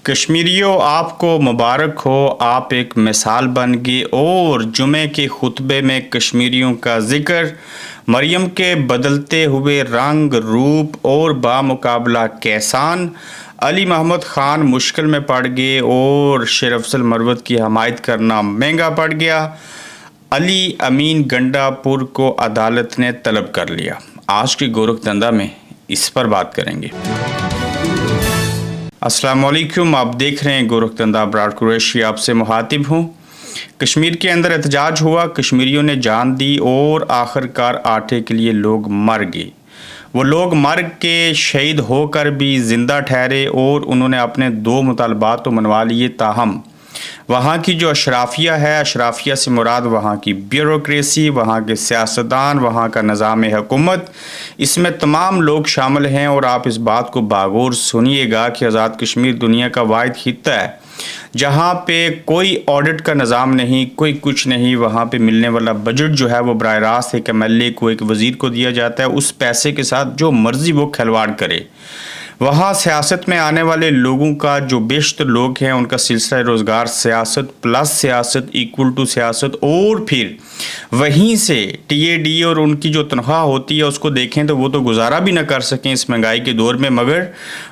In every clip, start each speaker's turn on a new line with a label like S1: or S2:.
S1: कश्मीरियों, आपको मुबारक हो। आप एक मिसाल बन गए। और जुमे के खुतबे में कश्मीरियों का जिक्र, मरियम के बदलते हुए रंग रूप और बामुकाबला कैसान, अली मोहम्मद ख़ान मुश्किल में पड़ गए और शेर अफजल मरवत की हमायत करना महंगा पड़ गया। अली अमीन गंडापुर को अदालत ने तलब कर लिया। आज की गोरखधंधा में इस पर बात करेंगे। अस्सलाम वालेकुम, आप देख रहे हैं गोरखधंधा। ब्राड कुरैशी आपसे मुखातिब हूँ। कश्मीर के अंदर एहतजाज हुआ, कश्मीरियों ने जान दी और आखिरकार आटे के लिए लोग मर गए। वो लोग मर के शहीद होकर भी ज़िंदा ठहरे और उन्होंने अपने दो मुतालबात तो मनवा लिए। ताहम वहाँ की जो अशराफिया है, अशराफिया से मुराद वहाँ की ब्यूरोक्रेसी, वहाँ के सियासतदान, वहाँ का निज़ाम हुकूमत, इसमें तमाम लोग शामिल हैं। और आप इस बात को बागौर सुनिएगा कि आज़ाद कश्मीर दुनिया का वाहिद खित्ता है जहाँ पे कोई ऑडिट का निज़ाम नहीं, कोई कुछ नहीं। वहाँ पे मिलने वाला बजट जो है वो बराह रास्त एक MLA को, एक वज़ीर को दिया जाता है। उस पैसे के साथ जो मर्ज़ी वो खिलवाड़ करे। वहाँ सियासत में आने वाले लोगों का जो बेशतर लोग हैं, उनका सिलसिला रोज़गार सियासत प्लस सियासत इक्वल टू सियासत। और फिर वहीं से TAD और उनकी जो तनख्वाह होती है उसको देखें तो वो तो गुजारा भी ना कर सकें इस महंगाई के दौर में, मगर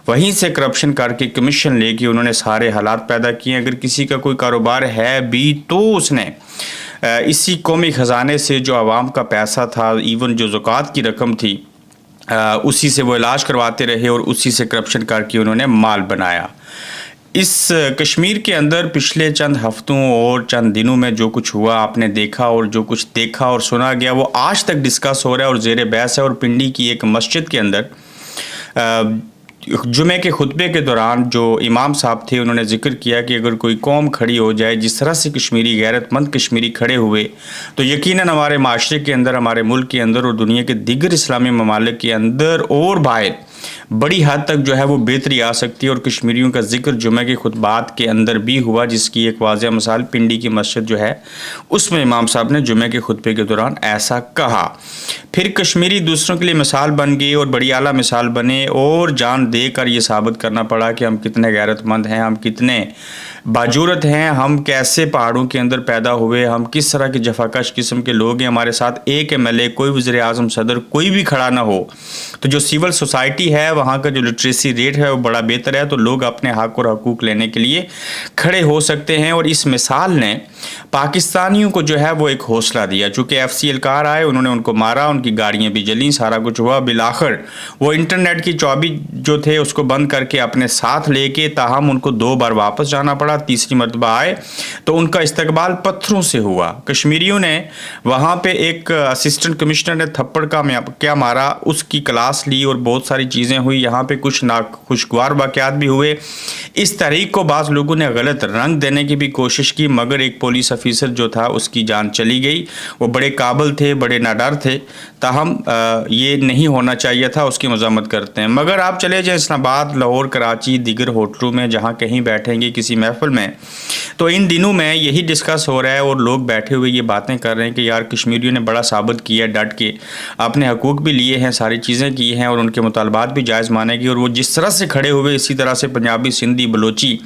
S1: वहीं से करप्शन करके कमीशन लेके उन्होंने सारे हालात पैदा किए। अगर किसी का कोई कारोबार है भी तो उसने इसी कौमी ख़जाने से जो आवाम का पैसा था, इवन जो ज़कात की रकम थी, उसी से वो इलाज करवाते रहे और उसी से करप्शन करके उन्होंने माल बनाया। इस कश्मीर के अंदर पिछले चंद हफ्तों और चंद दिनों में जो कुछ हुआ आपने देखा, और जो कुछ देखा और सुना गया वो आज तक डिस्कस हो रहा है और ज़ेर बहस है। और पिंडी की एक मस्जिद के अंदर जुमे के खुतबे के दौरान जो इमाम साहब थे उन्होंने ज़िक्र किया कि अगर कोई कौम खड़ी हो जाए, जिस तरह से कश्मीरी गैरतमंद कश्मीरी खड़े हुए, तो यकीनन हमारे माशरे के अंदर, हमारे मुल्क के अंदर और दुनिया के दीगर इस्लामी ममालिक के अंदर और बाहर बड़ी हद तक जो है वो बेहतरी आ सकती है। और कश्मीरियों का जिक्र जुमे के खुतबात के अंदर भी हुआ, जिसकी एक वाज़ह मिसाल पिंडी की मस्जिद जो है उसमें इमाम साहब ने जुमे के खुतबे के दौरान ऐसा कहा। फिर कश्मीरी दूसरों के लिए मिसाल बन गए और बड़ी आला मिसाल बने और जान देकर ये साबित करना पड़ा कि हम कितने गैरतमंद हैं, हम कितने बाजुरत हैं, हम कैसे पहाड़ों के अंदर पैदा हुए, हम किस तरह के जफाकश किस्म के लोग हैं। हमारे साथ एक MLA, कोई वज़ीर आज़म, सदर, कोई भी खड़ा ना हो तो जो सिविल सोसाइटी है वहाँ का जो लिटरेसी रेट है वो बड़ा बेहतर है, तो लोग अपने हक़ और हकूक़ लेने के लिए खड़े हो सकते हैं। और इस मिसाल ने पाकिस्तानियों को जो है वो एक हौसला दिया। चूँकि FCL कार आए, उन्होंने उनको मारा, उनकी गाड़ियाँ भी जली, सारा कुछ हुआ। बिलाखिर वो इंटरनेट की चौबी जो थे उसको बंद करके अपने साथ लेके, ताहम उनको 2 बार वापस जाना पड़ा, तीसरी मरतबा आए तो उनका इस्तकबाल पत्थरों से हुआ। कश्मीरियों ने वहाँ पे एक असिस्टेंट कमिश्नर ने थप्पड़ का क्या मारा, उसकी क्लास ली और बहुत सारी चीज़ें हुई। यहाँ पे कुछ नाखुशगवार वाक़यात भी हुए। इस तहरीक को बाज़ लोगों ने गलत रंग देने की भी कोशिश की, मगर एक पुलिस ऑफिसर जो था उसकी जान चली गई। वो बड़े काबिल थे, बड़े नाडर थे, ताहम ये नहीं होना चाहिए था, उसकी मज़म्मत करते हैं। मगर आप चले जाएँ इस्लामाबाद, लाहौर, कराची, दीगर होटलों में जहाँ कहीं बैठेंगे किसी महफिल में, तो इन दिनों में यही डिस्कस हो रहा है और लोग बैठे हुए ये बातें कर रहे हैं कि यार कश्मीरियों ने बड़ा साबित किया, डट के अपने हकूक़ भी लिए हैं, सारी चीज़ें की हैं और उनके मुतालबात भी जायज़ मानेगी। और वो जिस तरह से खड़े हुए, इसी तरह से पंजाबी, सिंधी, बलोची,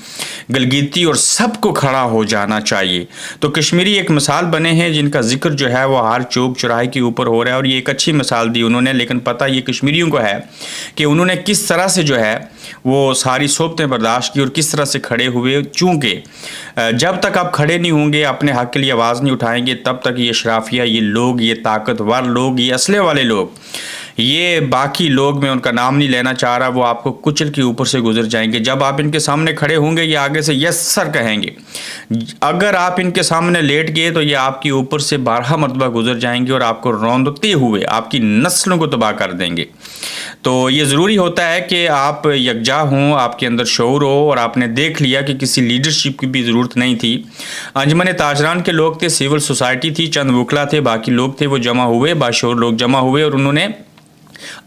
S1: गलगीती और सबको खड़ा हो जाना चाहिए। तो कश्मीरी एक मिसाल बने हैं जिनका जिक्र जो है वो हर चौक चौराहे के ऊपर हो रहा है। और ये एक अच्छी मिसाल दी उन्होंने, लेकिन पता ये कश्मीरियों को है कि उन्होंने किस तरह से जो है वो सारी सोबतें बर्दाश्त की और किस तरह से खड़े हुए। चूँकि जब तक आप खड़े नहीं होंगे, अपने हक़ के लिए आवाज़ नहीं उठाएंगे, तब तक ये अशराफिया, ये लोग, ये ताकतवर लोग, ये असले वाले लोग, ये बाकी लोग, मैं उनका नाम नहीं लेना चाह रहा, वो आपको कुचल के ऊपर से गुजर जाएंगे। जब आप इनके सामने खड़े होंगे ये आगे से यस सर कहेंगे। अगर आप इनके सामने लेट गए तो ये आपके ऊपर से 12 मरतबा गुजर जाएंगे और आपको रौंदते हुए आपकी नस्लों को तबाह कर देंगे। तो ये ज़रूरी होता है कि आप यकजा हों, आपके अंदर शऊर हो। और आपने देख लिया कि किसी लीडरशिप की भी ज़रूरत नहीं थी। अंजमन ताजरान के लोग थे, सिविल सोसाइटी थी, चंद वकला थे, बाकी लोग थे, वो जमा हुए, बाशऊर लोग जमा हुए और उन्होंने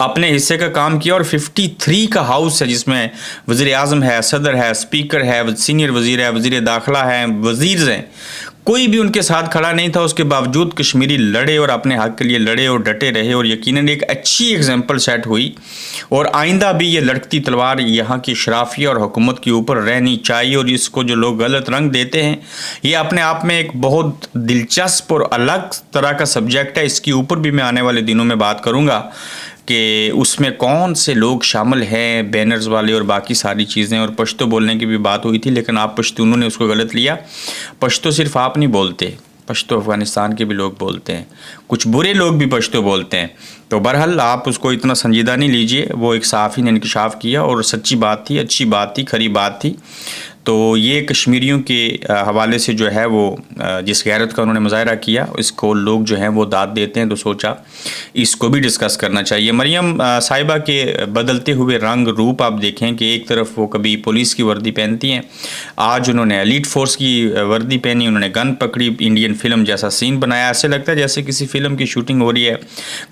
S1: अपने हिस्से का काम किया। और 53 का हाउस है जिसमें वज़ीर आज़म है, सदर है, स्पीकर है, सीनियर वज़ीर है, वज़ीर दाखिला है, वज़ीर हैं, कोई भी उनके साथ खड़ा नहीं था, उसके बावजूद कश्मीरी लड़े और अपने हक के लिए लड़े और डटे रहे, और यकीनन एक अच्छी एग्जाम्पल सेट हुई। और आइंदा भी ये लड़कती तलवार यहाँ की शराफिया और हुकूमत के ऊपर रहनी चाहिए। और इसको जो लोग गलत रंग देते हैं, ये अपने आप में एक बहुत दिलचस्प और अलग तरह का सब्जेक्ट है। इसके ऊपर भी मैं आने वाले दिनों में बात करूँगा कि उसमें कौन से लोग शामिल हैं, बैनर्स वाले और बाकी सारी चीज़ें। और पश्तो बोलने की भी बात हुई थी, लेकिन आप पश्तूनों ने उसको गलत लिया। पश्तो सिर्फ आप नहीं बोलते, पश्तो अफ़गानिस्तान के भी लोग बोलते हैं, कुछ बुरे लोग भी पश्तो बोलते हैं। तो बहरहाल आप उसको इतना संजीदा नहीं लीजिए, वो एक सहाफ़ी ने इंकशाफ किया और सच्ची बात थी, अच्छी बात थी, खरी बात थी। तो ये कश्मीरियों के हवाले से जो है वो जिस गैरत का उन्होंने मुजाहरा किया, इसको लोग जो हैं वो दाद देते हैं, तो सोचा इसको भी डिस्कस करना चाहिए। मरियम साहिबा के बदलते हुए रंग रूप आप देखें कि एक तरफ वो कभी पुलिस की वर्दी पहनती हैं, आज उन्होंने एलीट फोर्स की वर्दी पहनी, उन्होंने गन पकड़ी, इंडियन फिल्म जैसा सीन बनाया। ऐसे लगता है जैसे किसी फिल्म की शूटिंग हो रही है,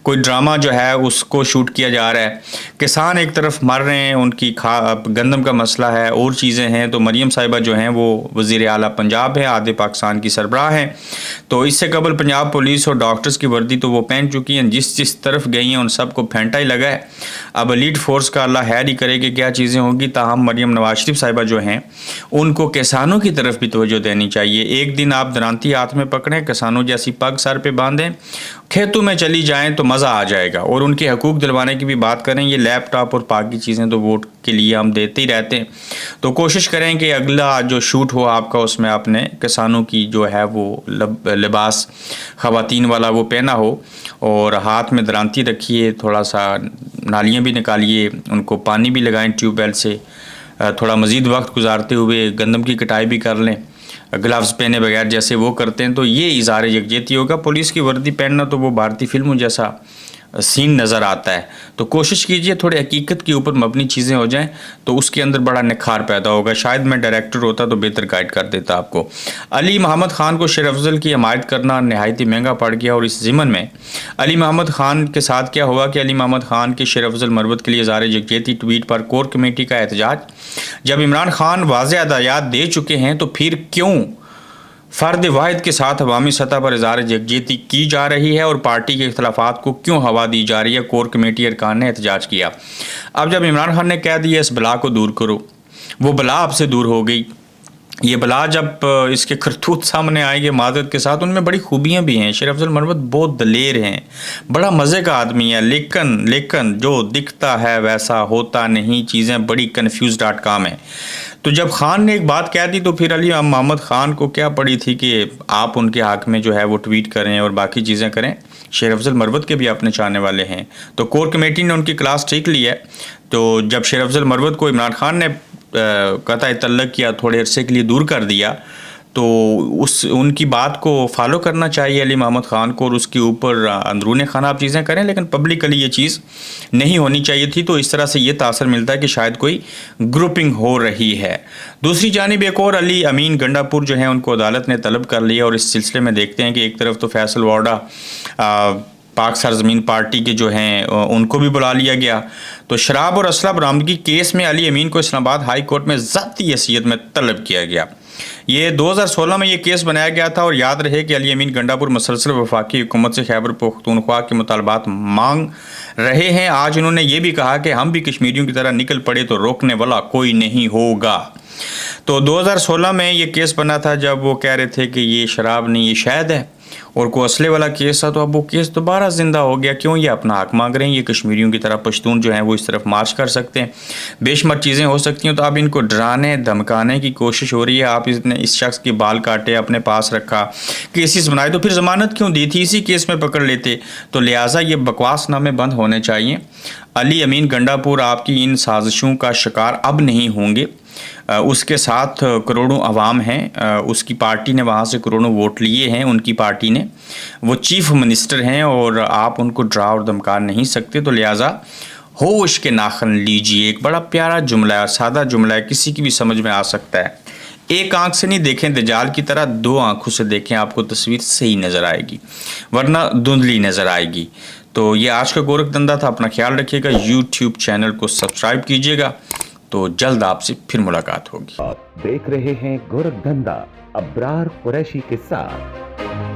S1: कोई ड्रामा जो है उसको शूट किया जा रहा है। किसान एक तरफ मर रहे हैं, उनकी गंदम का मसला है और चीज़ें हैं। तो मरियम साहिबा जो हैं वो वज़ीर आला पंजाब है, आधे पाकिस्तान की सरबराह हैं। तो इससे कबल पंजाब पुलिस और डॉक्टर्स की वर्दी तो वो पहन चुकी हैं, जिस तरफ गई हैं उन सबको फेंटा ही लगा है। अब एलीट फोर्स का अल्लाह खैर ही करे कि क्या चीज़ें होंगी। ताहम मरियम नवाज शरीफ साहिबा जो हैं उनको किसानों की तरफ भी तवज्जो देनी चाहिए। एक दिन आप दरांती हाथ में पकड़ें, किसानों जैसी पग सर पे बांधें, खेतों में चली जाएं तो मज़ा आ जाएगा। और उनके हकूक़ दिलवाने की भी बात करें। ये लैपटॉप और बाकी चीज़ें तो वोट के लिए हम देते ही रहते हैं, तो कोशिश करें कि अगला जो शूट हो आपका उसमें आपने किसानों की जो है वो लिबास ख़वातीन वाला वो पहना हो, और हाथ में दरांती रखिए, थोड़ा सा नालियाँ भी निकालिए, उनको पानी भी लगाएं ट्यूबवेल से, थोड़ा मज़ीद वक्त गुजारते हुए गंदम की कटाई भी कर लें, ग्लव्स पहने बगैर जैसे वो करते हैं। तो ये इज़हार यकजहती होगा। पुलिस की वर्दी पहनना तो वो भारतीय फिल्मों जैसा सीन नज़र आता है। तो कोशिश कीजिए थोड़ी हकीकत के ऊपर मबनी चीज़ें हो जाएं, तो उसके अंदर बड़ा निखार पैदा होगा। शायद मैं डायरेक्टर होता तो बेहतर गाइड कर देता आपको। अली मोहम्मद ख़ान को शेर अफजल की हमायत करना नहायत ही महंगा पड़ गया। और इस ज़िमन में अली मोहम्मद ख़ान के साथ क्या हुआ कि अली मोहम्मद ख़ान के शेर अफजल मरवत के लिए इज़हार यकजहती ट्वीट पर कोर कमेटी का एहतजाज। जब इमरान खान वाज़ेह हदायत दे चुके हैं तो फिर क्यों फ़र्द वाहिद के साथ अवामी सतह पर इज़हार यकजहती की जा रही है और पार्टी के इख्तलाफात को क्यों हवा दी जा रही है। कोर कमेटी अरकान ने एहतजाज किया। अब जब इमरान खान ने कह दिया इस बला को दूर करो, वो बला आपसे दूर हो गई। ये बला जब इसके करतूत सामने आएंगे मादत के साथ, उनमें बड़ी खूबियाँ भी हैं। शेर अफजल मरवत बहुत दलेर हैं, बड़ा मज़े का आदमी है, लेकिन जो दिखता है वैसा होता नहीं। चीज़ें बड़ी confused.com है। तो जब खान ने एक बात कह दी तो फिर अली मोहम्मद ख़ान को क्या पड़ी थी कि आप उनके हक़ में जो है वो ट्वीट करें और बाकी चीज़ें करें। शेर अफजल मरवत के भी अपने चाहने वाले हैं, तो कोर कमेटी ने उनकी क्लास ठीक ली है। तो जब शेर अफजल मरवत को इमरान खान ने कतई तल्लक किया, थोड़े अरसे के लिए दूर कर दिया, तो उनकी बात को फॉलो करना चाहिए अली मोहम्मद ख़ान को, और उसके ऊपर अंदरूनी खाना आप चीज़ें करें, लेकिन पब्लिकली ये चीज़ नहीं होनी चाहिए थी। तो इस तरह से ये तासर मिलता है कि शायद कोई ग्रुपिंग हो रही है। दूसरी जानिब एक और अली अमीन गंडापुर जो हैं उनको अदालत ने तलब कर लिया। और इस सिलसिले में देखते हैं कि एक तरफ तो फैसल वाडा पाक सरजमीन पार्टी के जो हैं उनको भी बुला लिया गया। तो शराब और असला बरामदगी केस में अली अमीन को इस्लामाबाद हाई कोर्ट में ज़ब्ती हैसियत में तलब किया गया। ये 2016 में ये केस बनाया गया था। और याद रहे कि अली अमीन गंडापुर मसलसल वफाकी हुकूमत से खैबर पख्तूनख्वा के मुतालबात मांग रहे हैं। आज उन्होंने ये भी कहा कि हम भी कश्मीरियों की तरह निकल पड़े तो रोकने वाला कोई नहीं होगा। तो 2016 में ये केस बना था जब वो कह रहे थे कि ये शराब नहीं, ये शहद है, और कोई असले वाला केस था। तो अब वो केस दोबारा ज़िंदा हो गया। क्यों? ये अपना हक मांग रहे हैं। ये कश्मीरियों की तरह पश्तून जो हैं वो इस तरफ मार्च कर सकते हैं, बेशुमार चीज़ें हो सकती हैं। तो अब इनको डराने धमकाने की कोशिश हो रही है। आप इसने इस शख्स के बाल काटे, अपने पास रखा, केसेस बनाए, तो फिर ज़मानत क्यों दी थी? इसी केस में पकड़ लेते। तो लिहाजा ये बकवास नामे बंद होने चाहिए। अली अमीन गंडापुर आपकी इन साजिशों का शिकार अब नहीं होंगे। उसके साथ करोड़ों अवाम हैं, उसकी पार्टी ने वहाँ से करोड़ों वोट लिए हैं, उनकी पार्टी ने, वो चीफ मिनिस्टर हैं और आप उनको डरा और धमका नहीं सकते। तो लिहाजा होश के नाखन लीजिए। एक बड़ा प्यारा जुमला है, सादा जुमला है, किसी की भी समझ में आ सकता है। एक आंख से नहीं देखें दजाल की तरह, दो आंखों से देखें, आपको तस्वीर सही नज़र आएगी, वरना धुंधली नज़र आएगी। तो ये आज का गोरखधंधा था। अपना ख्याल रखिएगा। यूट्यूब चैनल को सब्सक्राइब कीजिएगा तो जल्द आपसे फिर मुलाकात होगी।
S2: आप देख रहे हैं गोरखधंधा अब्रार कुरैशी के साथ।